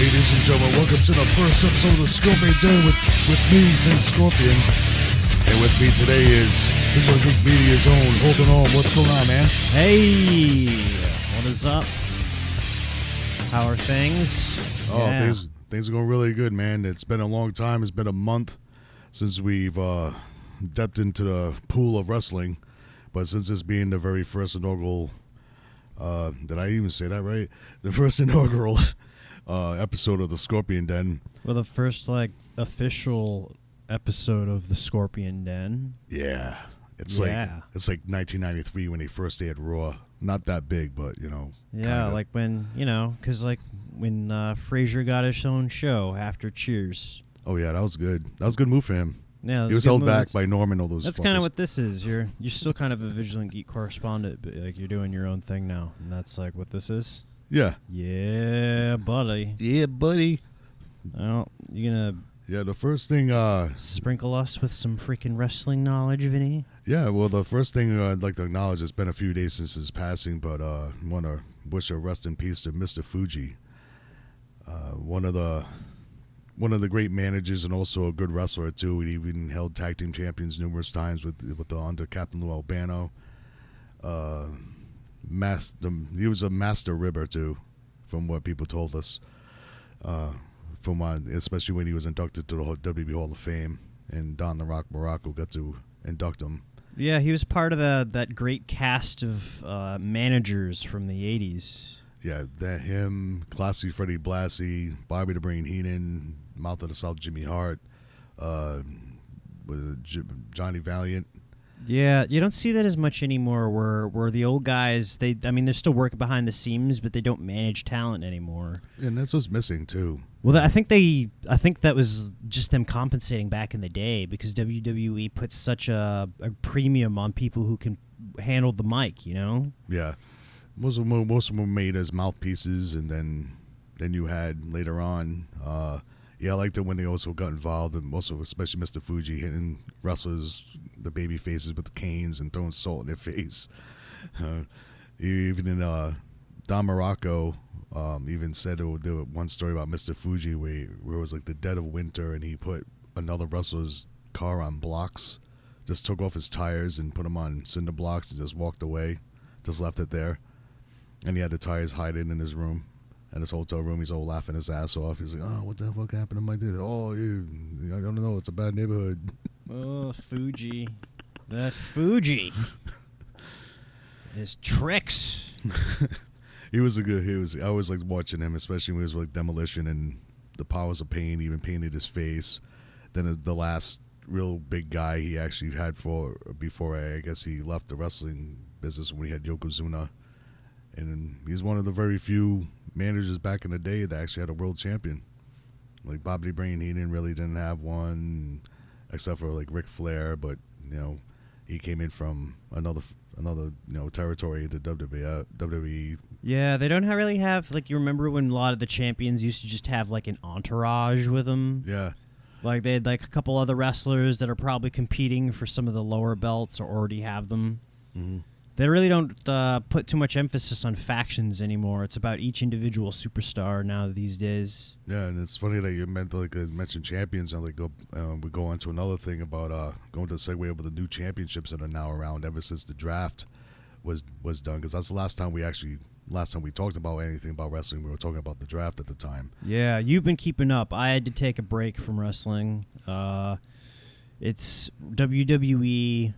Ladies and gentlemen, welcome to the first episode of the Scorpion Den with me, Vin Scorpion. And with me today is Vigilant Geek Media's own Holden Orme. What's going on, man? Hey, what is up? How are things? Oh, things are going really good, man. It's been a long time. It's been a month since we've dipped into the pool of wrestling. But since this being the very first inaugural, did I even say that right? The first inaugural episode of the Scorpion Den. Well, the first official episode of the Scorpion Den. Yeah, it's like 1993 when they first aired Raw. Not that big, but Yeah, kinda. like when because when Frasier got his own show after Cheers. Oh yeah, that was good. That was a good move for him. Yeah, he was held back by Norman. All those. That's kind of what this is. You're still kind of a Vigilant Geek correspondent, but like you're doing your own thing now, and that's like what this is. Yeah. Yeah, buddy. Yeah, buddy. Well, you gonna the first thing. sprinkle us with some freaking wrestling knowledge, Vinny? Yeah, well, the first thing I'd like to acknowledge, it's been a few days since his passing, but I want to wish a rest in peace to Mr. Fuji. One of the great managers and also a good wrestler too. He even held tag team champions numerous times under Captain Lou Albano. He was a master ribber too, from what people told us. Especially when he was inducted to the WWE Hall of Fame, and Don the Rock Morocco got to induct him. Yeah, he was part of that great cast of managers from the 80s. Yeah, him, Classy Freddie Blassie, Bobby the Brain Heenan, Mouth of the South Jimmy Hart, Johnny Valiant. Yeah, you don't see that as much anymore. Where the old guys, they're still working behind the scenes, but they don't manage talent anymore. And that's what's missing too. Well, I think that was just them compensating back in the day because WWE put such a premium on people who can handle the mic. Yeah, most of them were made as mouthpieces, and then you had later on. I liked it when they also got involved, and also especially Mr. Fuji hitting wrestlers, the baby faces with the canes and throwing salt in their face. Even in Don Morocco even said there was one story about Mr. Fuji where it was like the dead of winter, and he put another wrestler's car on blocks, just took off his tires and put them on cinder blocks and just walked away, just left it there, and he had the tires hiding in his room. In his hotel room, he's all laughing his ass off. He's like, "Oh, what the fuck happened to my dude? Oh, I don't know. It's a bad neighborhood." Oh, Fuji, that Fuji, his tricks. I always liked watching him, especially when he was like Demolition and the Powers of Pain. He even painted his face. Then the last real big guy he actually had before I guess he left the wrestling business when he had Yokozuna, and he's one of the very few managers back in the day that actually had a world champion. Like Bobby Brain, he didn't have one, except for like Ric Flair, but he came in from another territory into WWE. Yeah, they don't really have you remember when a lot of the champions used to just have like an entourage with them. Yeah, like they had like a couple other wrestlers that are probably competing for some of the lower belts or already have them. Mm-hmm. They really don't put too much emphasis on factions anymore. It's about each individual superstar now these days. Yeah, and it's funny that you mentioned champions, and we go on to another thing about going to segue over the new championships that are now around ever since the draft was done, because that's the last time we talked about anything about wrestling. We were talking about the draft at the time. Yeah, you've been keeping up. I had to take a break from wrestling. It's WWE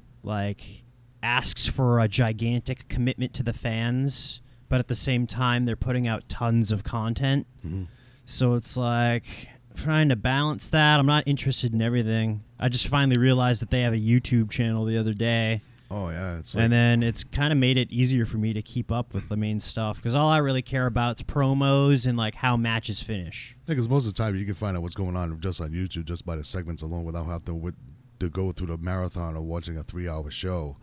asks for a gigantic commitment to the fans, but at the same time they're putting out tons of content. Mm-hmm. So it's like trying to balance that. I'm not interested in everything. I just finally realized that they have a YouTube channel the other day. Oh yeah, and then it's kind of made it easier for me to keep up with the main stuff because all I really care about is promos and how matches finish. Yeah, because most of the time you can find out what's going on just on YouTube just by the segments alone without having to go through the marathon of watching a 3-hour show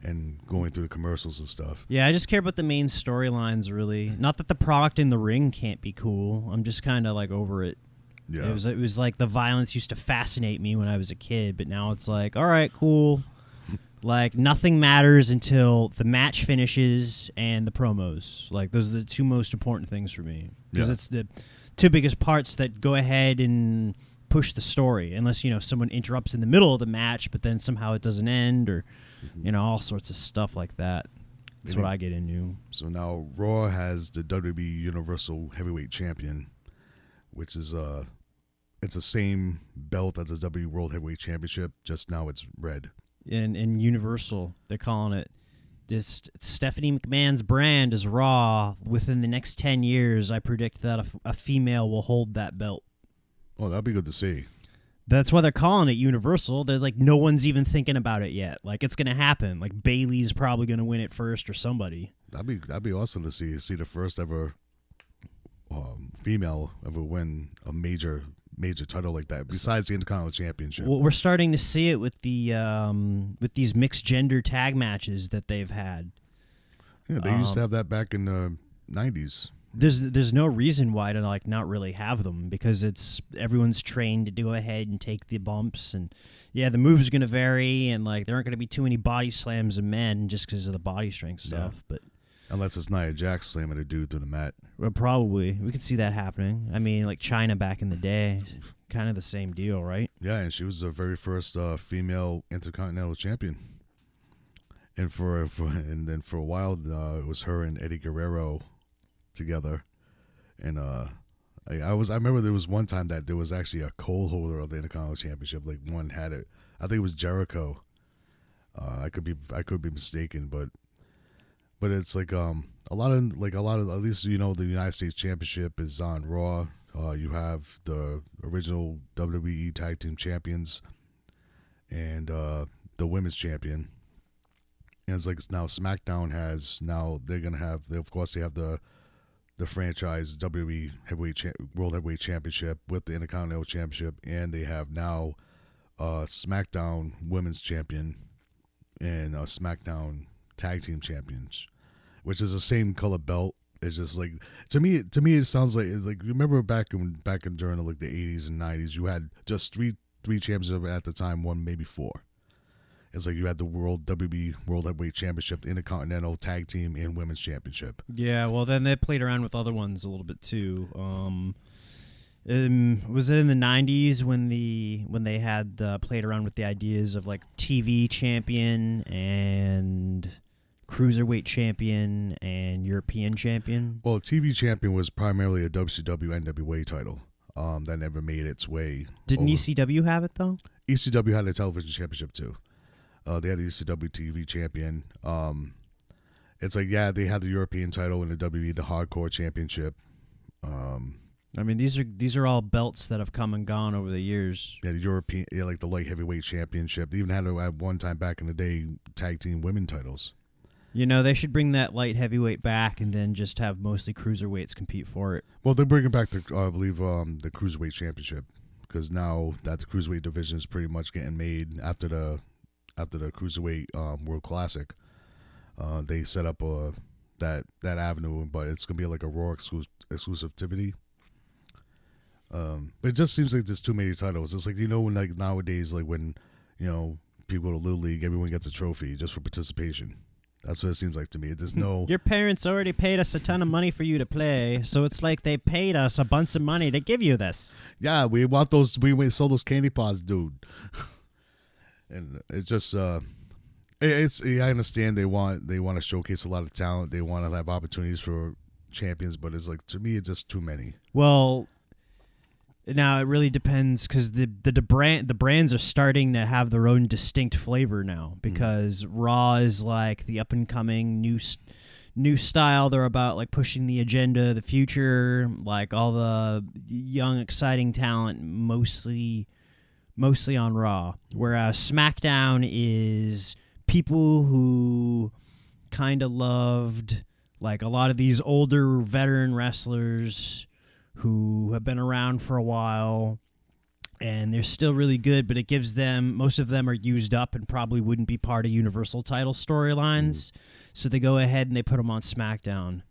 and going through the commercials and stuff. Yeah, I just care about the main storylines, really. Not that the product in the ring can't be cool. I'm just kind of over it. Yeah. It was like the violence used to fascinate me when I was a kid, but now it's like, all right, cool. Like, nothing matters until the match finishes and the promos. Like, those are the two most important things for me. Because it's the two biggest parts that go ahead and push the story. Unless, someone interrupts in the middle of the match, but then somehow it doesn't end, or, all sorts of stuff like that. That's what I get into. So now Raw has the WWE Universal Heavyweight Champion, which is it's the same belt as the WWE World Heavyweight Championship, just now it's red. And Universal, they're calling it. This Stephanie McMahon's brand is Raw. Within the next 10 years, I predict that a female will hold that belt. Oh, that'd be good to see. That's why they're calling it Universal. They're like, no one's even thinking about it yet. Like, it's going to happen. Like, Bayley's probably going to win it first or somebody. That'd be awesome to see the first ever female ever win a major title like that, besides the Intercontinental Championship. Well, we're starting to see it with the with these mixed gender tag matches that they've had. Yeah, they used to have that back in the 90s. There's no reason why to like not really have them, because everyone's trained to go ahead and take the bumps, and the moves are going to vary, and like there aren't going to be too many body slams of men just because of the body strength stuff. But unless it's Nia Jax slamming a dude through the mat. Well, probably we could see that happening. I mean, like China back in the day, kind of the same deal, right? Yeah, and she was the very first female Intercontinental Champion. And for a while, it was her and Eddie Guerrero together, and I remember there was one time that there was actually a co-holder of the Intercontinental Championship. Like one had it, I think it was Jericho. I could be mistaken, but it's like a lot of at least the United States Championship is on Raw. You have the original WWE Tag Team Champions and the Women's Champion, and it's like now SmackDown has they're gonna have they have the franchise WWE World Heavyweight Championship with the Intercontinental Championship, and they have now SmackDown Women's Champion and SmackDown Tag Team Champions, which is the same color belt. It's just like to me it sounds like remember back in during like the 80s and 90s, you had just three championships at the time, one maybe four. It's like you had the WWE World Heavyweight Championship, the Intercontinental Tag Team, and Women's Championship. Yeah, well, then they played around with other ones a little bit too. Was it in the 90s when they had played around with the ideas of like TV champion and cruiserweight champion and European champion? Well, TV champion was primarily a WCW NWA title that never made its way. Didn't ECW have it though? ECW had a television championship too. They had the ECW TV champion. It's like, they had the European title and the WWE, the Hardcore Championship. I mean, these are all belts that have come and gone over the years. Yeah, the European, like the Light Heavyweight Championship. They even had at one time back in the day tag team women titles. They should bring that light heavyweight back and then just have mostly cruiserweights compete for it. Well, they're bringing back I believe, the Cruiserweight Championship, because now that the Cruiserweight division is pretty much getting made after the Cruiserweight World Classic. They set up that avenue, but it's gonna be like a Raw exclusivity. But it just seems like there's too many titles. It's like when like nowadays, like when people go to Little League, everyone gets a trophy just for participation. That's what it seems like to me. There's no. Your parents already paid us a ton of money for you to play, so it's like they paid us a bunch of money to give you this. Yeah, we want those. We sold those candy pods, dude. And it's just, I understand they want to showcase a lot of talent. They want to have opportunities for champions, but it's like, to me, it's just too many. Well, now it really depends, because the brands are starting to have their own distinct flavor now, because Raw is like the up and coming new style. They're about like pushing the agenda, the future, like all the young, exciting talent, mostly on Raw, whereas SmackDown is people who kind of loved like a lot of these older veteran wrestlers who have been around for a while, and they're still really good, but it gives them, most of them are used up and probably wouldn't be part of Universal title storylines, so they go ahead and they put them on SmackDown.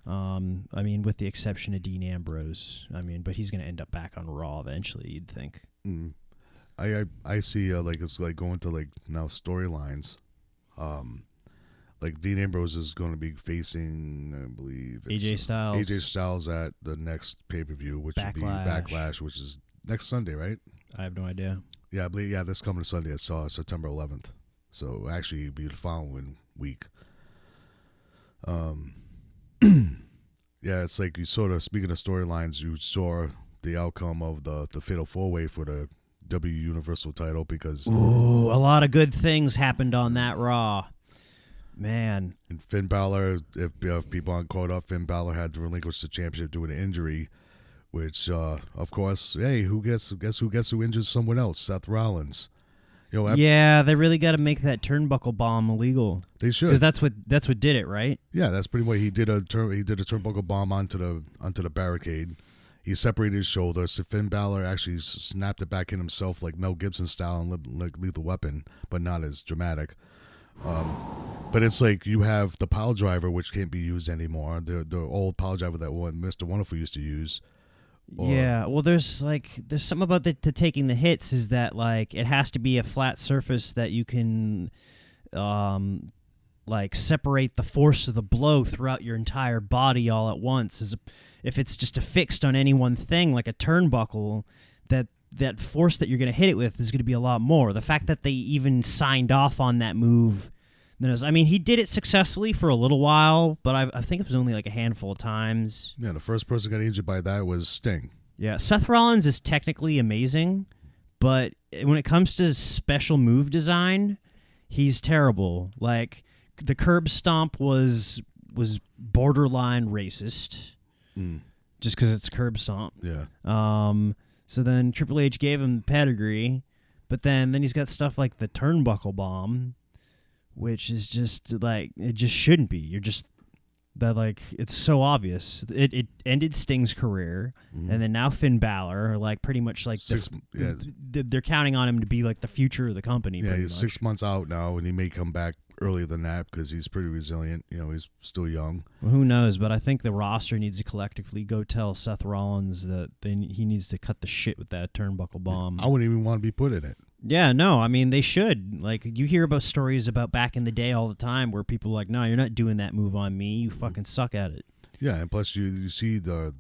I mean, with the exception of Dean Ambrose. I mean, but he's going to end up back on Raw eventually, you'd think. I see like it's like going to like now storylines. Like Dean Ambrose is going to be facing, I believe, AJ Styles. AJ Styles at the next pay-per-view, which would be Backlash, which is next Sunday, right? I have no idea. Yeah, I believe, yeah, this coming Sunday. I saw September 11th. So actually, it'd be the following week. Yeah, it's like you sort of, speaking of storylines, you saw the outcome of the Fatal 4-Way for the W Universal title because... Ooh, a lot of good things happened on that Raw. Man. And Finn Balor, if people aren't caught up, Finn Balor had to relinquish the championship due to an injury, which, of course, hey, guess who injures someone else? Seth Rollins. Yeah, they really got to make that turnbuckle bomb illegal. They should, because that's what did it, right? Yeah, that's pretty much. He did a turnbuckle bomb onto the barricade. He separated his shoulder. So Finn Balor actually snapped it back in himself, like Mel Gibson style, and like Lethal Weapon, but not as dramatic. But it's like you have the pile driver, which can't be used anymore. The old pile driver that Mr. Wonderful used to use. Yeah, well, there's something about the taking the hits is that like it has to be a flat surface that you can like separate the force of the blow throughout your entire body all at once. If it's just affixed on any one thing, like a turnbuckle, that force that you're going to hit it with is going to be a lot more. The fact that they even signed off on that move, he did it successfully for a little while, but I think it was only like a handful of times. Yeah, the first person got injured by that was Sting. Yeah, Seth Rollins is technically amazing, but when it comes to special move design, he's terrible. Like, the curb stomp was borderline racist, just because it's curb stomp. Yeah. So then Triple H gave him the pedigree, but then he's got stuff like the turnbuckle bomb, which is just like, it just shouldn't be. You're just that, like, it's so obvious. It ended Sting's career, and then now Finn Balor, like, pretty much like they're counting on him to be like the future of the company. Yeah, he's much. 6 months out now, and he may come back earlier than that because he's pretty resilient. He's still young. Well, who knows? But I think the roster needs to collectively go tell Seth Rollins that he needs to cut the shit with that turnbuckle bomb. I wouldn't even want to be put in it. Yeah, no, they should. Like, you hear about stories about back in the day all the time where people are like, no, you're not doing that move on me. You fucking suck at it. Yeah, and plus you see the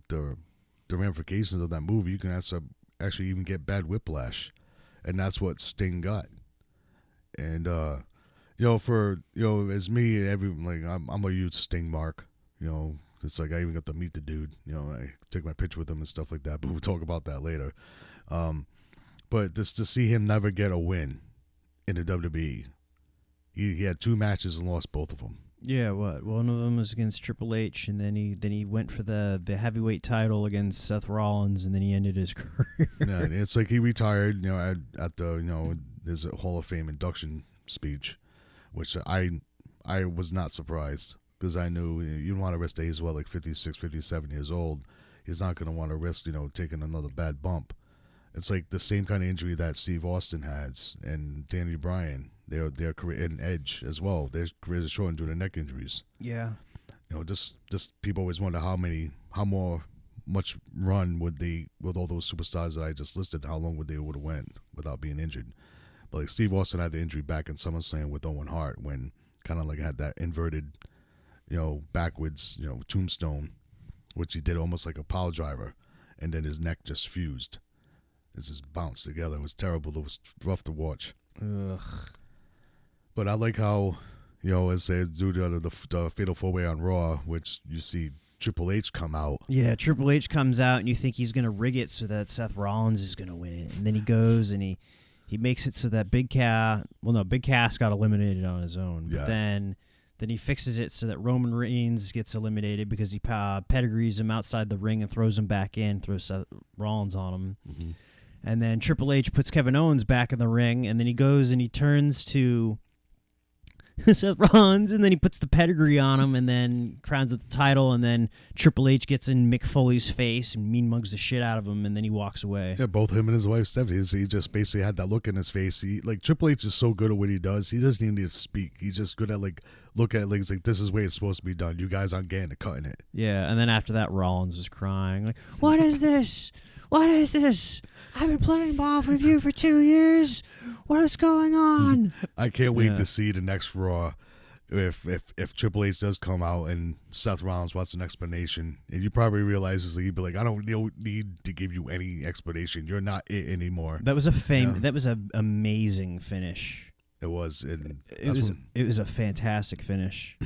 ramifications of that move. You can actually even get bad whiplash, and that's what Sting got. And as me, I'm a huge Sting mark. It's like I even got to meet the dude. I take my picture with him and stuff like that. But we'll talk about that later. But just to see him never get a win in the WWE, he had 2 matches and lost both of them. Yeah, what? One of them was against Triple H, and then he went for the heavyweight title against Seth Rollins, and then he ended his career. Yeah, it's like he retired, at the his Hall of Fame induction speech, which I was not surprised because I knew you don't want to risk that he's like 56, 57 years old. He's not going to want to risk taking another bad bump. It's like the same kind of injury that Steve Austin has and Danny Bryan. Their career, and Edge as well. Their careers are shortened due to neck injuries. Yeah. Just people always wonder how much run would they, with all those superstars that I just listed, how long would have went without being injured? But like Steve Austin had the injury back in SummerSlam with Owen Hart when kind of like had that inverted, backwards, tombstone, which he did almost like a pile driver, and then his neck just fused. It just bounced together. It was terrible. It was rough to watch. Ugh. But I like how, as they do the Fatal 4-Way on Raw, which you see Triple H come out. Yeah, Triple H comes out, and you think he's going to rig it so that Seth Rollins is going to win it. And then he goes, and he makes it so that Big Cass got eliminated on his own. Yeah. But then he fixes it so that Roman Reigns gets eliminated because he pedigrees him outside the ring and throws him back in, throws Seth Rollins on him. Mm-hmm. And then Triple H puts Kevin Owens back in the ring, and then he goes and he turns to Seth Rollins, and then he puts the pedigree on him, and then crowns with the title, and then Triple H gets in Mick Foley's face and mean mugs the shit out of him, and then he walks away. Yeah, both him and his wife Stephanie, he just basically had that look in his face. Triple H is so good at what he does. He doesn't even need to speak. He's just good at look at it like, this is the way it's supposed to be done. You guys aren't getting it, cutting it. Yeah, and then after that, Rollins was crying like, "What is this? What is this? I've been playing golf with you for 2 years. What is going on? I can't wait to see the next Raw. If Triple H does come out and Seth Rollins wants an explanation, and you probably realize he'd be like, I don't need to give you any explanation. You're not it anymore. That was that was an amazing finish. It was. It was a fantastic finish.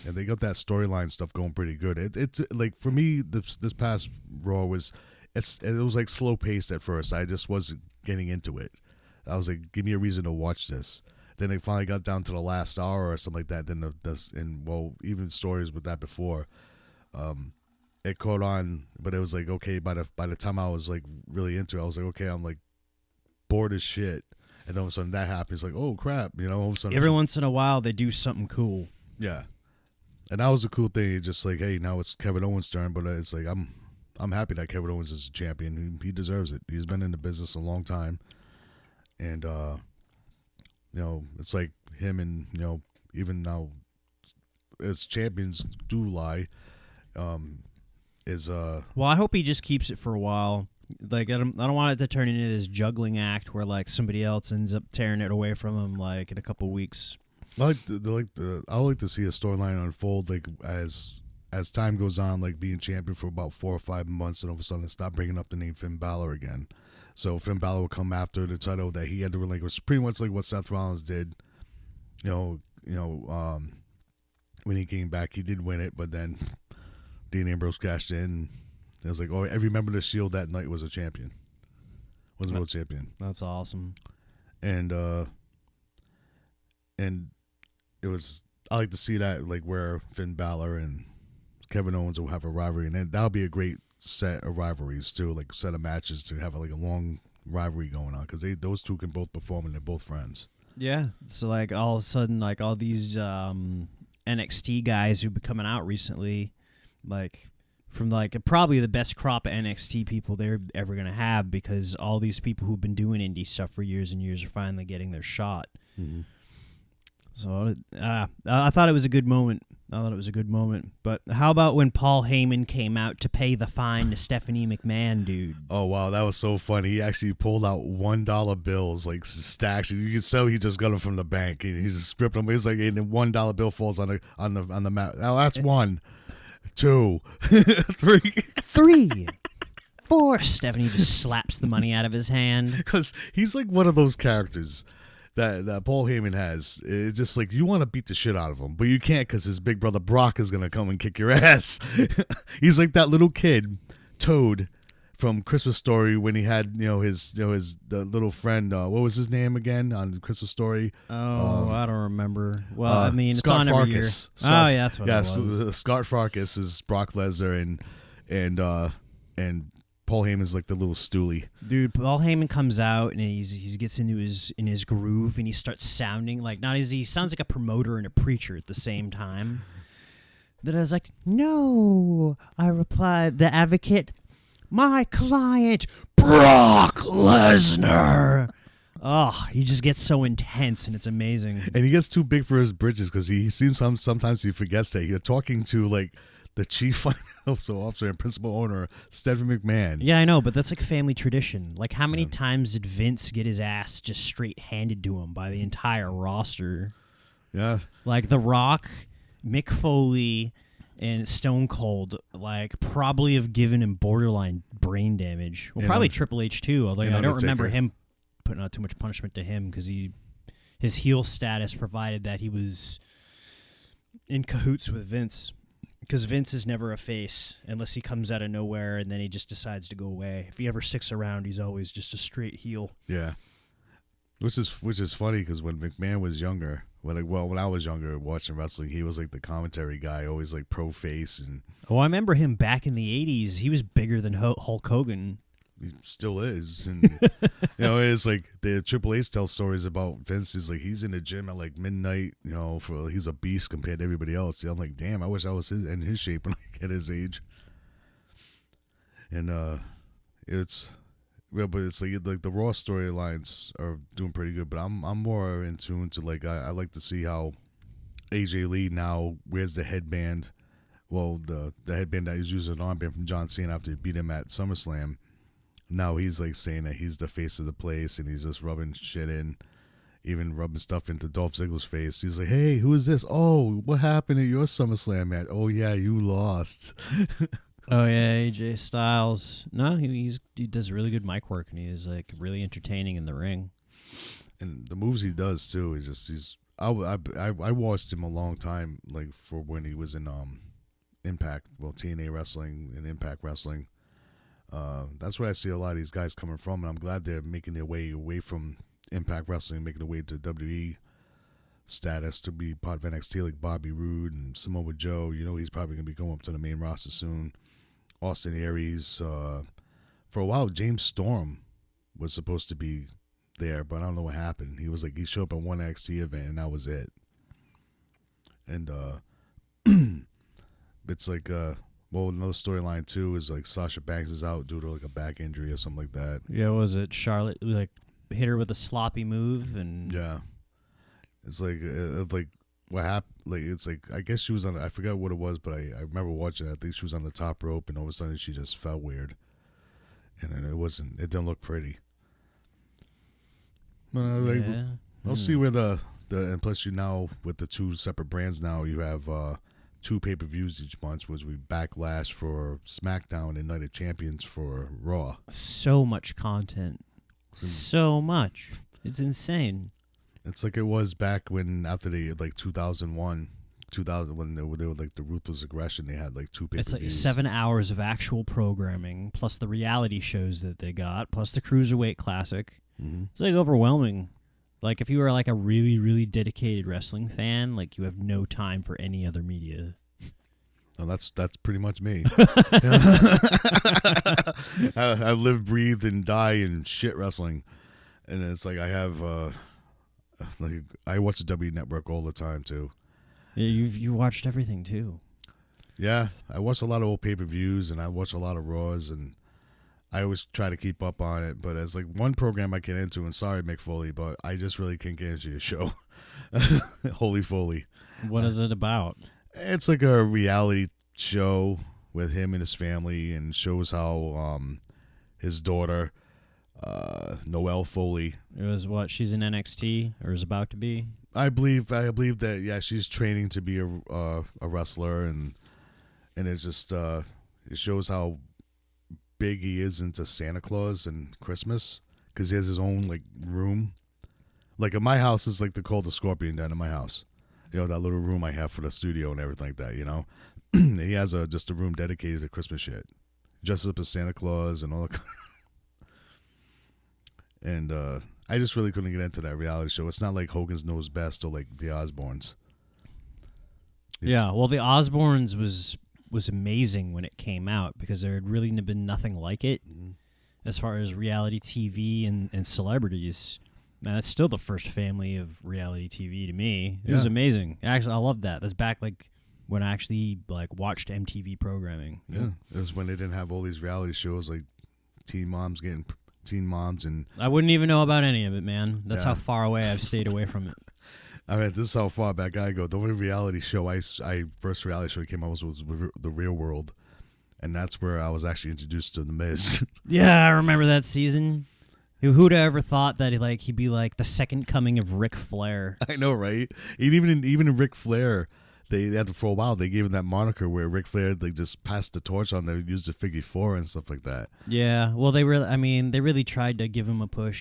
And they got that storyline stuff going pretty good. It's like, for me, this past Raw was like slow paced at first. I just wasn't getting into it. I was like, give me a reason to watch this. Then they finally got down to the last hour or something like that. Then even stories with that before, it caught on. But it was like, okay, by the time I was like really into it, I was like, okay, I'm like bored as shit. And then all of a sudden that happens, like, oh crap, all of a sudden every once in a while they do something cool. Yeah, and that was a cool thing. It's just like, hey, now it's Kevin Owens' turn, but it's like I'm happy that Kevin Owens is a champion. He deserves it. He's been in the business a long time, and it's like him, and even now as champions do lie, well, I hope he just keeps it for a while. Like, I don't want it to turn into this juggling act where like somebody else ends up tearing it away from him like in a couple weeks. I like to see a storyline unfold, like as time goes on, like being champion for about 4 or 5 months, and all of a sudden stop bringing up the name Finn Bálor again. So Finn Bálor will come after the title that he had to relinquish, pretty much like what Seth Rollins did. When he came back, he did win it, but then Dean Ambrose cashed in. It was like, oh, every member of the Shield that night was a champion. Was a world champion. That's awesome. And it was, I like to see that, like where Finn Bálor and Kevin Owens will have a rivalry, and that'll be a great set of rivalries too, like set of matches to have like a long rivalry going on, because those two can both perform and they're both friends. Yeah, so like all of a sudden, like all these NXT guys who've been coming out recently, like from like probably the best crop of NXT people they're ever gonna have, because all these people who've been doing indie stuff for years and years are finally getting their shot. Mm-hmm. So I thought it was a good moment. But how about when Paul Heyman came out to pay the fine to Stephanie McMahon, dude? Oh, wow, that was so funny. He actually pulled out $1 bills, like stacks. You could tell he just got them from the bank. And he just stripped them. He's like, and the $1 bill falls on the mat. Oh, that's 1, 2, 3. 4. Stephanie just slaps the money out of his hand. Because he's like one of those characters that Paul Heyman has. It's just like, you want to beat the shit out of him, but you can't, because his big brother Brock is going to come and kick your ass. He's like that little kid, Toad, from Christmas Story, when he had, the little friend, what was his name again on Christmas Story? Oh, I don't remember. Well, I mean, it's Scott on every Farkas. year. Oh, yeah, that's what it was. So Scott Farkas is Brock Lesnar, and Paul Heyman's like the little stoolie. Dude, Paul Heyman comes out and he gets into his groove, and he starts sounding like, he sounds like a promoter and a preacher at the same time. Then I was like, no, I replied, the advocate, my client, Brock Lesnar. Oh, he just gets so intense, and it's amazing. And he gets too big for his britches, because he seems sometimes he forgets that he's talking to like the chief financial officer and principal owner, Stephanie McMahon. Yeah, I know, but that's like family tradition. Like, how many times did Vince get his ass just straight handed to him by the entire roster? Yeah. Like The Rock, Mick Foley, and Stone Cold, like, probably have given him borderline brain damage. Well, probably Triple H too, although I don't remember him putting out too much punishment to him, because his heel status provided that he was in cahoots with Vince. Because Vince is never a face unless he comes out of nowhere and then he just decides to go away. If he ever sticks around, he's always just a straight heel. Yeah, which is funny, because when McMahon was younger, when I was younger watching wrestling, he was like the commentary guy, always like pro face. And I remember him back in the 80s. He was bigger than Hulk Hogan. He still is. And it's like the Triple H tells stories about Vince. Is like, he's in the gym at like midnight, he's a beast compared to everybody else. I'm like, damn, I wish I was in his shape when I get his age. And it's but it's like the Raw storylines are doing pretty good, but I'm more in tune to, like, I like to see how AJ Lee now wears the headband. Well, the headband that he's using, an armband from John Cena after he beat him at SummerSlam. now he's like saying that he's the face of the place, and he's just rubbing shit in, even rubbing stuff into Dolph Ziggler's face. He's like, "Hey, who is this? Oh, what happened at your SummerSlam match? Oh yeah, you lost." Oh yeah, AJ Styles. No, he does really good mic work, and he is like really entertaining in the ring. And the moves he does too. I watched him a long time, like for when he was in Impact, well, TNA Wrestling and Impact Wrestling. That's where I see a lot of these guys coming from, and I'm glad they're making their way away from Impact Wrestling, making their way to WWE status to be part of NXT, like Bobby Roode and Samoa Joe. You know, he's probably going to be going up to the main roster soon. Austin Aries. For a while, James Storm was supposed to be there, but I don't know what happened. He showed up at one NXT event, and that was it. And it's like, another storyline too is like Sasha Banks is out due to like a back injury or something like that. Yeah, what was it? Charlotte like hit her with a sloppy move, and yeah, it's like what happened. Like it's like I guess she was on. I forgot what it was, but I remember watching it. I think she was on the top rope, and all of a sudden she just fell weird, and it didn't look pretty. I'll see where and plus you now with the two separate brands now you have 2 pay-per-views each month, which we Backlash for SmackDown and Night of Champions for Raw. So much content. So much. It's insane. It's like it was back when after they like 2000 when they were like the Ruthless Aggression, they had like 2 pay-per-views. It's like 7 hours of actual programming plus the reality shows that they got plus the Cruiserweight Classic. Mm-hmm. It's like overwhelming. Like if you were like a really, really dedicated wrestling fan, like you have no time for any other media. Well, that's pretty much me. I live, breathe, and die in shit wrestling, and it's like I have like I watch the W Network all the time too. Yeah, you watched everything too. Yeah, I watch a lot of old pay-per-views, and I watch a lot of Raws, and I always try to keep up on it, but as like one program I get into, and sorry Mick Foley, but I just really can't get into your show. Holy Foley. What is it about? It's like a reality show with him and his family, and shows how his daughter, Noelle Foley. It was what, she's in NXT or is about to be? I believe that she's training to be a wrestler, and it's just it shows how big he is into Santa Claus and Christmas, because he has his own like room. Like in my house is like they call the Scorpion down in my house. You know, that little room I have for the studio and everything like that, you know. He has just a room dedicated to Christmas shit. Dresses up as Santa Claus and all that. And I just really couldn't get into that reality show. It's not like Hogan's Knows Best or like the Osbournes. Yeah, well, the Osbournes was amazing when it came out because there had really been nothing like it as far as reality TV and celebrities. Man, that's still the first family of reality TV to me. It was amazing. Actually, I love that. That's back like when I actually like watched MTV programming. Yeah, it was when they didn't have all these reality shows like Teen Moms, and I wouldn't even know about any of it, man. That's how far away I've stayed away from it. I mean, this is how far back I go. The only reality show first reality show that came out was The Real World, and that's where I was actually introduced to The Miz. Yeah, I remember that season. Who'd have ever thought that he'd be like the second coming of Ric Flair? I know, right? Even in Ric Flair, they had to, for a while they gave him that moniker where Ric Flair like just passed the torch on. They used the figure 4 and stuff like that. Yeah, well, they really tried to give him a push.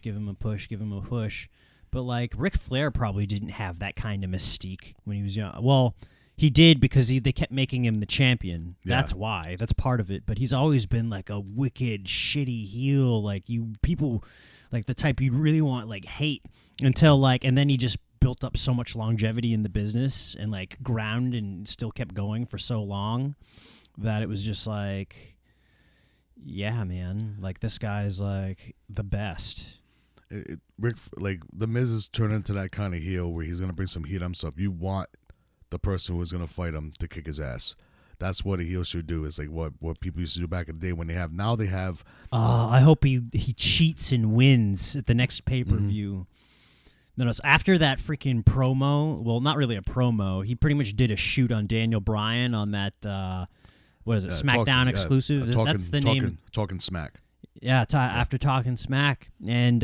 But like Ric Flair probably didn't have that kind of mystique when he was young. Well, he did because they kept making him the champion. Yeah. That's why. That's part of it. But he's always been like a wicked, shitty heel. Like people, like the type you'd really want like hate until like, and then he just built up so much longevity in the business and like ground and still kept going for so long that it was just like, yeah, man, like this guy's like the best. Like the Miz is turned into that kind of heel where he's gonna bring some heat on himself. You want the person who is gonna fight him to kick his ass. That's what a heel should do. It's like what people used to do back in the day when they have. Now they have. I hope he cheats and wins at the next pay-per-view. Mm-hmm. No, so after that freaking promo, well, not really a promo. He pretty much did a shoot on Daniel Bryan on that. What is it? SmackDown exclusive. That's the name. Talking Smack. Yeah, after talking smack. And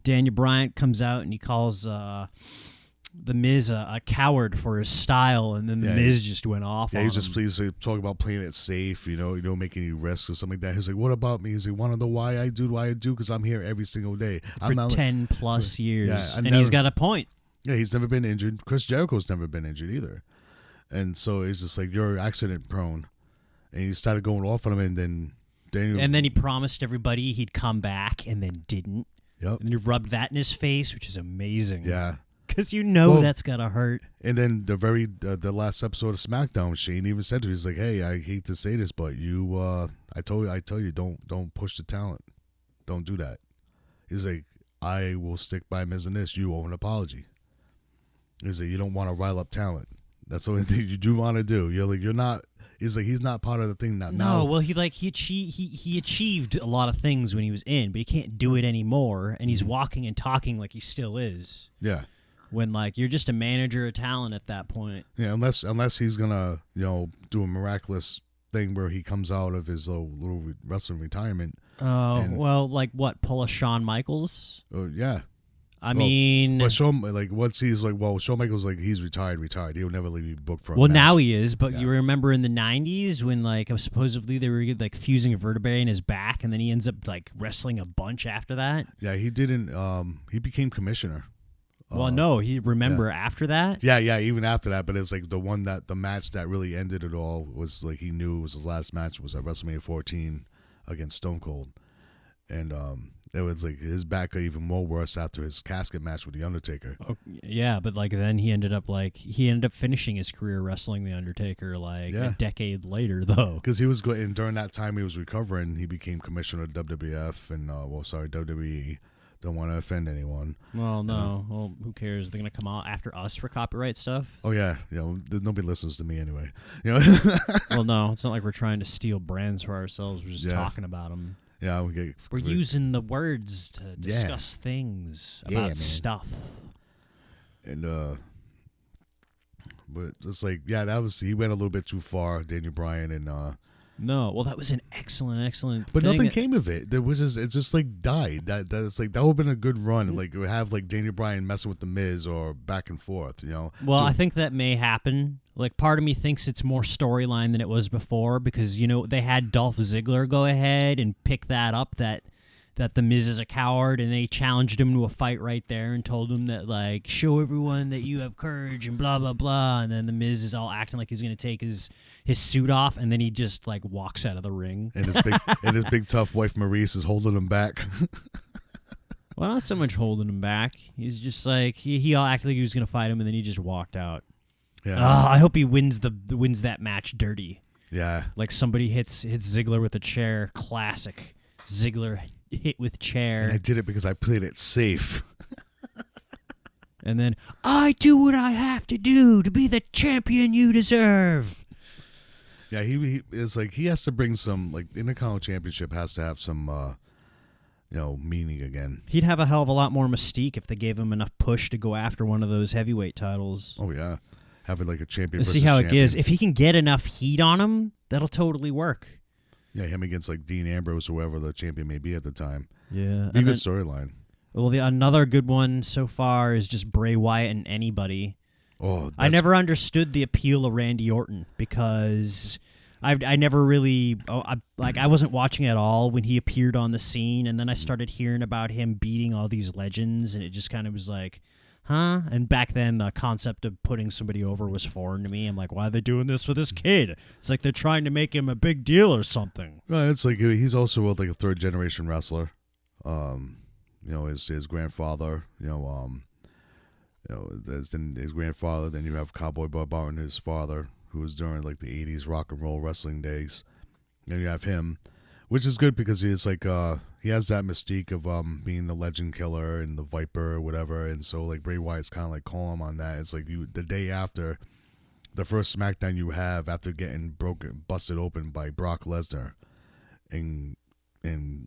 Daniel Bryan comes out and he calls The Miz a coward for his style, and then The Miz just went off on he was him. just pleased to talk about playing it safe, you don't make any risks or something like that. He's like, what about me? He's like, want to know why I do what I do? Because I'm here every single day. For 10 plus years. Yeah, and he's got a point. Yeah, he's never been injured. Chris Jericho's never been injured either. And so it's just like, you're accident prone. And he started going off on him, and then Daniel... And then he promised everybody he'd come back, and then didn't. Yep. And he rubbed that in his face, which is amazing. Yeah. Because that's got to hurt. And then the last episode of SmackDown, Shane even said to him, he's like, hey, I hate to say this, but I tell you, don't push the talent. Don't do that. He's like, I will stick by Miz in this. You owe an apology. He's like, you don't want to rile up talent. That's the only thing you do want to do. You're not. He's like, he's not part of the thing now. No, well, he achieved a lot of things when he was in, but he can't do it anymore, and he's walking and talking like he still is. Yeah. When you're just a manager of talent at that point. Yeah, unless he's gonna do a miraculous thing where he comes out of his little wrestling retirement. Oh, what? Pull a Shawn Michaels? Yeah. I mean, but Shawn, once he's Shawn Michaels, he's retired. He'll never be booked for a well, match. now he is, but you remember in the 90s when, supposedly they were, fusing a vertebrae in his back, and then he ends up, wrestling a bunch after that? Yeah, he didn't, he became commissioner. Well, no, after that? Yeah, even after that, but it's the match that really ended it all was, he knew it was his last match was at WrestleMania 14 against Stone Cold. And, it was his back got even more worse after his casket match with The Undertaker. Oh, yeah, but then he ended up finishing his career wrestling The Undertaker a decade later, though. Because he was going, and during that time he was recovering, he became commissioner of WWF and WWE. Don't want to offend anyone. Well, no. Well, who cares? They're gonna come out after us for copyright stuff. Oh yeah, nobody listens to me anyway. Well, no, it's not like we're trying to steal brands for ourselves. We're just talking about them. Yeah, we're using the words to discuss things about stuff. And but it's he went a little bit too far, Daniel Bryan, and no, well, that was an excellent. But thing. nothing came of it. There was it just died. That would have been a good run. It would have Daniel Bryan messing with the Miz or back and forth. Well, I think that may happen. Part of me thinks it's more storyline than it was before because they had Dolph Ziggler go ahead and pick that up that the Miz is a coward, and they challenged him to a fight right there and told him that show everyone that you have courage and blah blah blah, and then the Miz is all acting like he's gonna take his suit off, and then he just walks out of the ring, and his big tough wife Maurice is holding him back. Well, not so much holding him back. He's just he all acted like he was gonna fight him, and then he just walked out. Yeah. I hope he wins that match dirty. Yeah. Somebody hits Ziggler with a chair. Classic Ziggler hit with chair. And I did it because I played it safe. And then, I do what I have to do to be the champion you deserve. Yeah, he is he has to bring some, the Intercontinental Championship has to have some, meaning again. He'd have a hell of a lot more mystique if they gave him enough push to go after one of those heavyweight titles. Oh, yeah. Having a champion Let's versus see how champion. it is. If he can get enough heat on him, that'll totally work. Yeah, him against Dean Ambrose, whoever the champion may be at the time. Yeah. Be a good storyline. Well, another good one so far is just Bray Wyatt and anybody. Oh, I never understood the appeal of Randy Orton because I never really I wasn't watching at all when he appeared on the scene, and then I started hearing about him beating all these legends, and it just kind of was huh? And back then, the concept of putting somebody over was foreign to me. I'm like, why are they doing this for this kid? It's they're trying to make him a big deal or something. Right, it's he's also a third generation wrestler. His grandfather, his grandfather. Then you have Cowboy Bob Orton, his father, who was during the 80s rock and roll wrestling days. And you have him, which is good because he is he has that mystique of being the legend killer and the Viper or whatever, and so Bray Wyatt's kind of calm on that. It's the day after the first SmackDown you have after getting busted open by Brock Lesnar and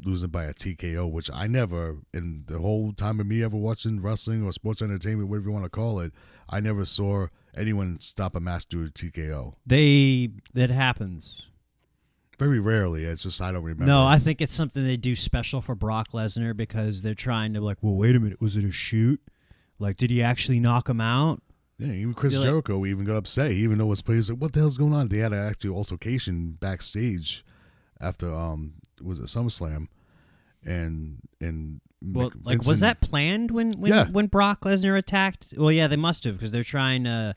losing by a TKO, which I never, in the whole time of me ever watching wrestling or sports entertainment, whatever you want to call it, I never saw anyone stop a match due to TKO. That happens. Very rarely. It's just I don't remember. No, I think it's something they do special for Brock Lesnar because they're trying to like, well, wait a minute, was it a shoot? Like, did he actually knock him out? Yeah, even Chris You're Jericho even got upset. He even though his players like, what the hell's going on? They had an actual altercation backstage after was it SummerSlam, and Well, like, was that planned when Brock Lesnar attacked? Well, yeah, they must have because they're trying to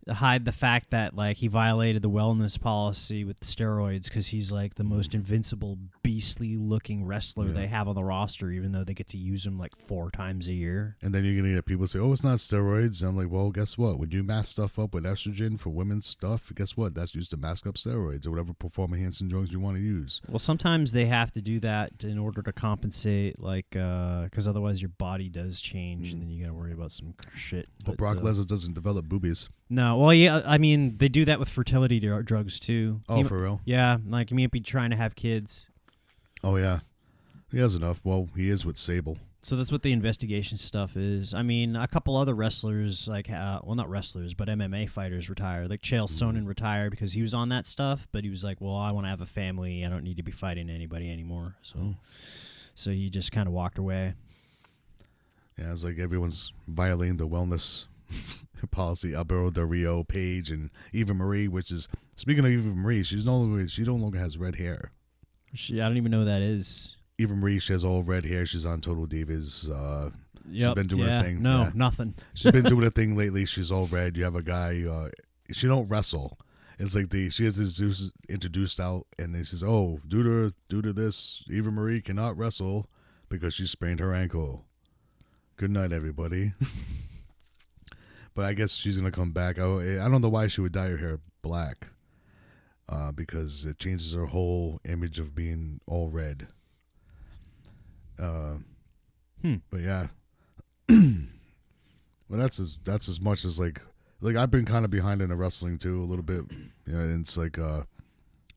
hide the fact that like he violated the wellness policy with the steroids because he's like the most invincible, beastly looking wrestler they have on the roster, even though they get to use him like 4 times a year. And then you're gonna get people say, "Oh, it's not steroids." And I'm like, "Well, guess what? When you mask stuff up with estrogen for women's stuff, guess what? That's used to mask up steroids or whatever performance-enhancing drugs you want to use." Well, sometimes they have to do that in order to compensate, like, because otherwise your body does change, and then you got to worry about some shit. But Brock Lesnar doesn't develop boobies. No, well, yeah, I mean, they do that with fertility drugs too. Oh, for real? Yeah, like he might be trying to have kids. Oh yeah, he has enough. Well, he is with Sable. So that's what the investigation stuff is. I mean, a couple other wrestlers, like, well, not wrestlers, but MMA fighters retired. Like Chael Sonnen retired because he was on that stuff, but he was like, well, I want to have a family. I don't need to be fighting anybody anymore. So he just kind of walked away. Yeah, it's like everyone's violating the wellness policy. Alberto Del Rio, Paige, and Eva Marie, which is, speaking of Eva Marie, she no longer has red hair. I don't even know who that is. Eva Marie, she has all red hair. She's on Total Divas. She's been doing a thing. No, nothing. She's been doing a thing lately. She's all red. You have a guy. She don't wrestle. It's like she is introduced out, and they says, "Oh, due to this, Eva Marie cannot wrestle because she sprained her ankle." Good night, everybody. But I guess she's gonna come back. I don't know why she would dye her hair black, because it changes her whole image of being all red. But yeah, well, that's as much as like I've been kind of behind in the wrestling too a little bit. You know, and it's like,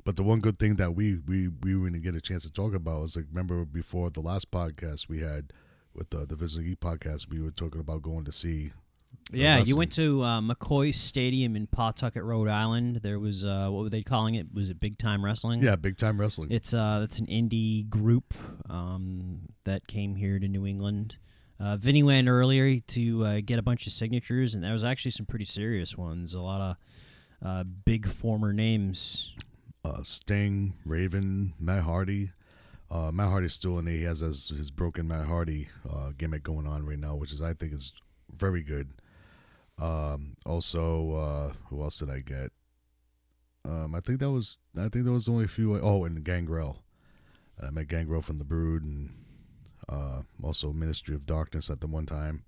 but the one good thing that we were gonna get a chance to talk about is like, remember before the last podcast we had with the Vigilant Geek podcast, we were talking about going to see. Yeah, you went to McCoy Stadium in Pawtucket, Rhode Island. There was what were they calling it? Was it Big Time Wrestling? Yeah, Big Time Wrestling. It's an indie group that came here to New England. Vinny went earlier to get a bunch of signatures, and there was actually some pretty serious ones. A lot of big former names. Sting, Raven, Matt Hardy. Matt Hardy's still in there. He has his broken Matt Hardy gimmick going on right now, which I think is very good. Also, who else did I get? I think there was only a few. Oh, and Gangrel. I met Gangrel from the Brood, and also Ministry of Darkness at the one time.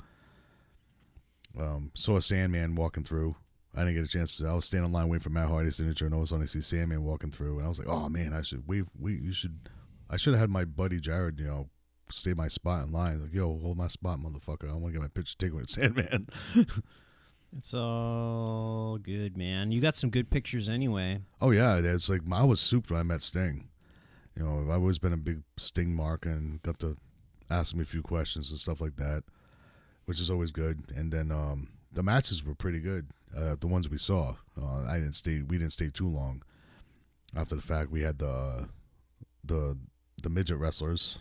Saw a Sandman walking through. I didn't get a chance to. I was standing in line waiting for Matt Hardy's signature, and all of a sudden I see Sandman walking through, and I was like, "Oh man, I should have had my buddy Jared, stay my spot in line. Like, yo, hold my spot, motherfucker. I want to get my picture taken with Sandman." It's all good, man. You got some good pictures anyway. Oh yeah, it's like I was souped when I met Sting. I've always been a big Sting mark and got to ask him a few questions and stuff like that, which is always good. And then the matches were pretty good. The ones we saw, we didn't stay too long. After the fact, we had the midget wrestlers.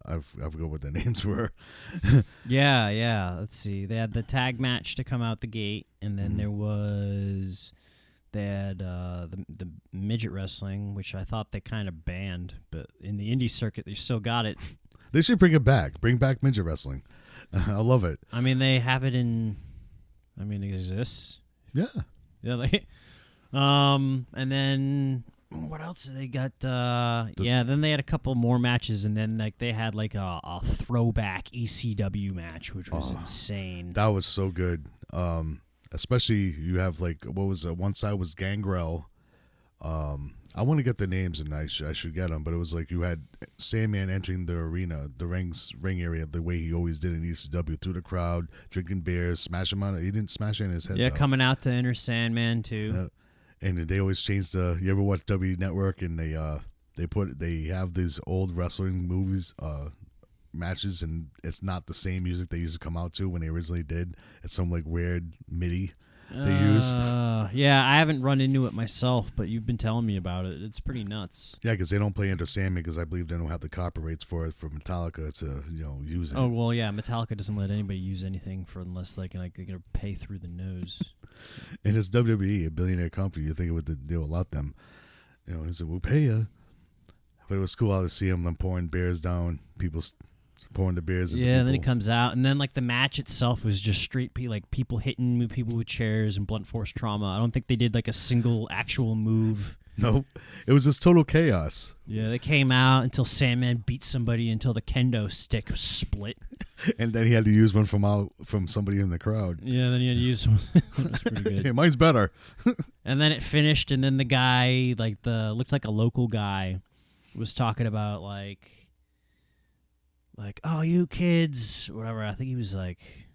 I forgot what their names were. Yeah. Let's see. They had the tag match to come out the gate, and then they had the midget wrestling, which I thought they kind of banned, but in the indie circuit they still got it. They should bring it back. Bring back midget wrestling. I love it. I mean, they have it in. I mean, it exists. Yeah. Yeah. And then. What else they got? Then they had a couple more matches, and then they had a throwback ECW match, which was insane. That was so good. Especially you have what was it? One side was Gangrel. I want to get the names, and I should get them, but it was like you had Sandman entering the arena, the ring area, the way he always did in ECW, through the crowd, drinking beers, smash him out. He didn't smash it in his head. Yeah, though. Coming out to enter Sandman too. And they always change you ever watch W Network, and they have these old wrestling movies matches, and it's not the same music they used to come out to when they originally did. It's some weird MIDI. they use. Yeah, I haven't run into it myself, but you've been telling me about it. It's pretty nuts. Yeah, because they don't play Enter Sandman because I believe they don't have the copyrights for it for Metallica to use it. Oh well, yeah, Metallica doesn't let anybody use anything for unless they're gonna pay through the nose. And it's WWE, a billionaire company. You think they would let them. He said, "We'll pay you." But it was cool how to see them pouring beers down, people pouring the beers. Yeah, and then he comes out, and then like the match itself was just straight people hitting people with chairs and blunt force trauma. I don't think they did like a single actual move. Nope. It was just total chaos. Yeah, they came out until Sandman beat somebody until the kendo stick split. And then he had to use one from somebody in the crowd. Yeah, then he had to use one. That's pretty good. Hey, mine's better. And then it finished, and then the guy, looked like a local guy, was talking about like, oh, you kids, whatever. I think he was like,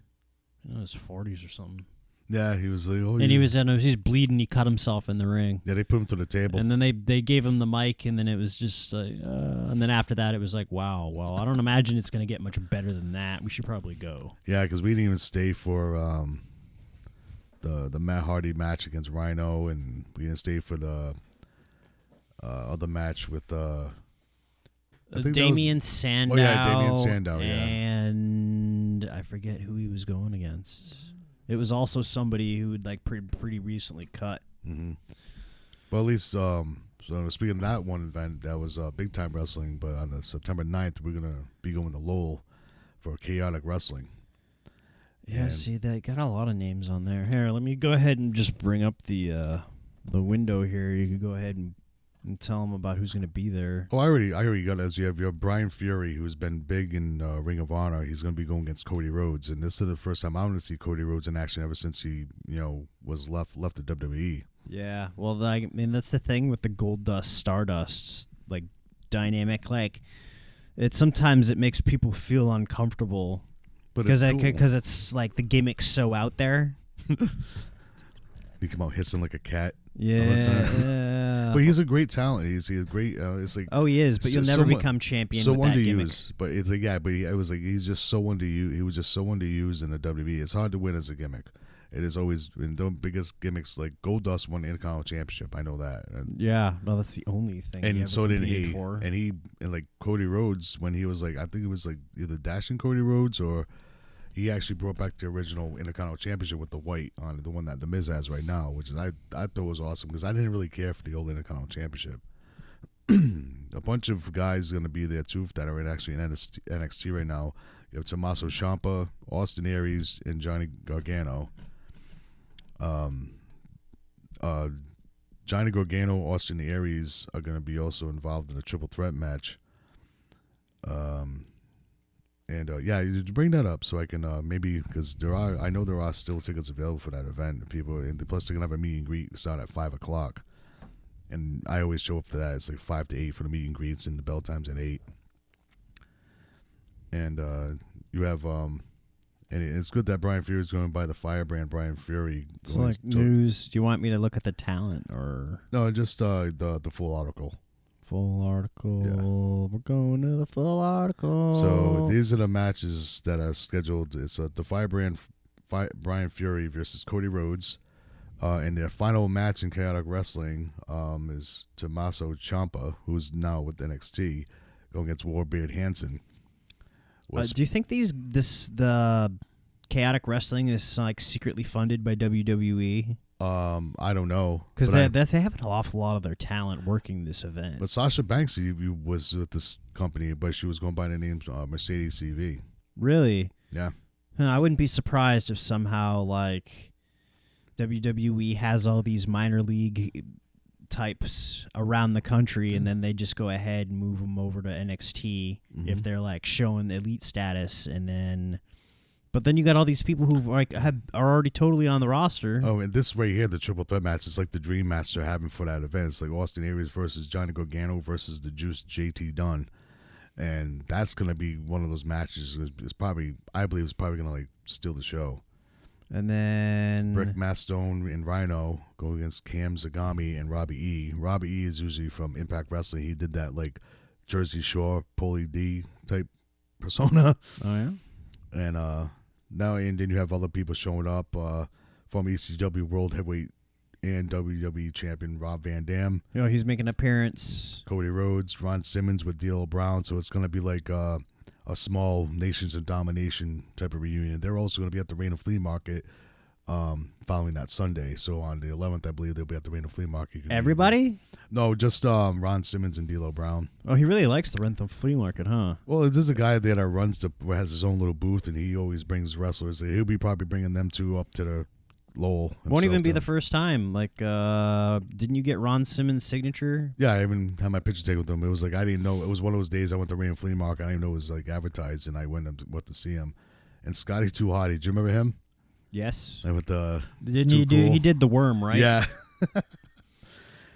in his 40s or something. Yeah, he was like, oh, and he's bleeding. He cut himself in the ring. Yeah, they put him to the table. And then they gave him the mic, and then it was just and then after that, it was like, wow, well, I don't imagine it's going to get much better than that. We should probably go. Yeah, because we didn't even stay for the Matt Hardy match against Rhino, and we didn't stay for the other match with Damien Sandow. Oh yeah, Damien Sandow. Yeah, and I forget who he was going against. It was also somebody who had like pretty recently cut. Mm-hmm. Well, at least so speaking of that one event, that was big time wrestling. But on the September 9th, we're gonna be going to Lowell for Chaotic Wrestling. Yeah, see, they got a lot of names on there. Here, let me go ahead and just bring up the window here. You can go ahead and tell them about who's going to be there. Oh, I already got it. As you have Brian Fury, who's been big in Ring of Honor. He's going to be going against Cody Rhodes, and this is the first time I'm going to see Cody Rhodes in action ever since he was left the WWE. Yeah, well, I mean that's the thing with the Goldust Stardust like dynamic. Like, sometimes it makes people feel uncomfortable. Because it's like the gimmick's so out there. He come out hissing like a cat. Yeah. But he's a great talent. He's a great. It's like he is, but you'll never become champion. So with that gimmick. But it's like it was like he's just so underused. He was just so underused in the WWE. It's hard to win as a gimmick. It is always in the biggest gimmicks. Like Goldust won the Intercontinental Championship. I know that. Yeah, no, that's the only thing. And so did he. For. And like Cody Rhodes, when he was like, I think it was like either Dashing Cody Rhodes or he actually brought back the original Intercontinental Championship with the white on it, the one that The Miz has right now, which is I thought was awesome because I didn't really care for the old Intercontinental Championship. A bunch of guys going to be there too that are actually in NXT right now. You have Tommaso Ciampa, Austin Aries, and Johnny Gargano. Johnny Gargano, Austin Aries are going to be also involved in a triple threat match. And you bring that up so I can maybe, because I know there are still tickets available for that event. Plus they're gonna have a meet and greet start at 5:00, and I always show up for that. It's like 5 to 8 for the meet and greets, and the bell time's at 8. And you have and it's good that Brian Fury is going to buy the Firebrand. Brian Fury. It's like news. Do you want me to look at the talent or no? Just the full article. Full article. Yeah. We're going to the full article. So these are the matches that are scheduled. It's the Firebrand, Brian Fury versus Cody Rhodes, and their final match in Chaotic Wrestling is Tommaso Ciampa, who's now with NXT, going against Warbeard Hansen. Do you think the Chaotic Wrestling is like secretly funded by WWE? I don't know, because they have an awful lot of their talent working this event. But Sasha Banks was with this company, but she was going by the name Mercedes CV. Really? Yeah. I wouldn't be surprised if somehow like WWE has all these minor league types around the country, and then they just go ahead and move them over to NXT if they're like showing elite status, and then. But then you got all these people who are already totally on the roster. Oh, and this right here, the triple threat match, is like the dream match they're having for that event. It's like Austin Aries versus Johnny Gargano versus the Juice JT Dunn, and that's gonna be one of those matches. I believe it's probably gonna like steal the show. And then Rick Mastone and Rhino go against Cam Zagami and Robbie E. Robbie E is usually from Impact Wrestling. He did that like Jersey Shore, Paulie D type persona. Oh yeah, and then you have other people showing up. former ECW World Heavyweight and WWE Champion Rob Van Dam. He's making an appearance. Cody Rhodes, Ron Simmons with D'Lo Brown. So it's going to be like a small Nations of Domination type of reunion. They're also going to be at the Reign of Flea Market following that Sunday. So on the 11th, I believe they'll be at the Reign of Flea Market. Everybody? No, just Ron Simmons and D'Lo Brown. Oh, he really likes the Reign of Flea Market, huh? Well, there's a guy there that has his own little booth, and he always brings wrestlers. He'll be probably bringing them two up to the Lowell. Won't even be the first time. Like, didn't you get Ron Simmons' signature? Yeah, I even had my picture taken with him. It was like I didn't know. It was one of those days I went to Reign of Flea Market. I didn't even know it was like advertised, and I went to see him. And Scotty Too Hotty. Do you remember him? Yes. And with the didn't he do? Cool. He did the worm, right? Yeah.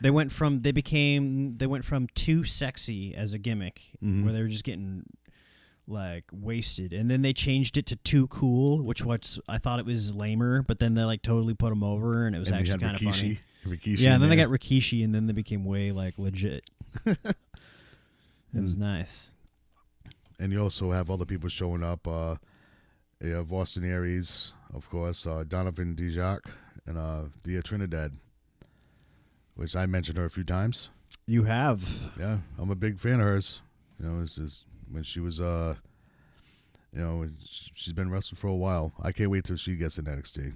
They went from too sexy as a gimmick, where they were just getting like wasted, and then they changed it to too cool, which I thought it was lamer, but then they like totally put him over, and it was actually kind of funny. Rikishi, and then they got Rikishi, and then they became way like legit. It was nice. And you also have other people showing up. You have Austin Aries, of course, Donovan Dijak, and Dia Trinidad, which I mentioned her a few times. You have. Yeah, I'm a big fan of hers. It's just when she was, she's been wrestling for a while. I can't wait till she gets in NXT.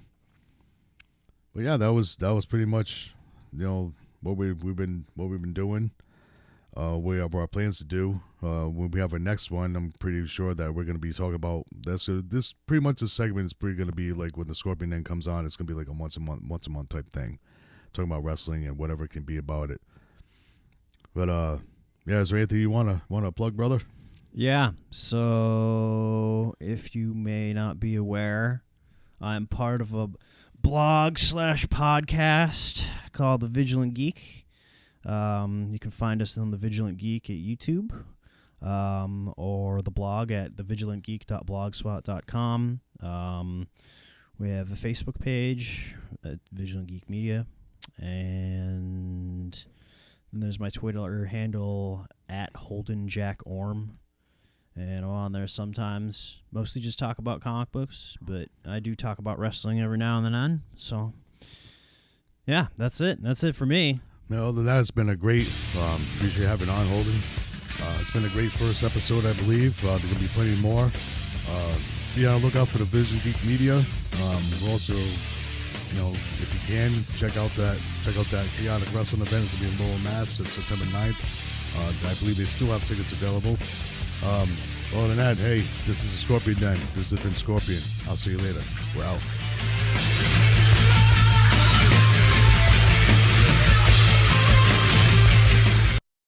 But yeah, that was pretty much, what we've been doing. We have our plans to do. When we have our next one, I'm pretty sure that we're going to be talking about this. So this pretty much this segment is pretty going to be like when the Scorpion then comes on. It's going to be like a once a month type thing, talking about wrestling and whatever it can be about it. But yeah, is there anything you want to plug, brother? Yeah. So if you may not be aware, I'm part of a blog/podcast called The Vigilant Geek. You can find us on The Vigilant Geek at YouTube, or the blog at thevigilantgeek.blogspot.com. We have a Facebook page at Vigilant Geek Media, and then there's my Twitter handle at Holden Orme. And I'm on there sometimes, mostly just talk about comic books, but I do talk about wrestling every now and then. So, yeah, that's it. That's it for me. Other than that, it's been a great, appreciate having on, Holden. It's been a great first episode, I believe. There's going to be plenty more. Be on the lookout for the Vigilant Geek Media. We're also, if you can, check out that chaotic wrestling event. It's going to be in Lowell, Mass. It's September 9th. I believe they still have tickets available. Other than that, hey, this is a Scorpion Den. This has been Scorpion. I'll see you later. We're out.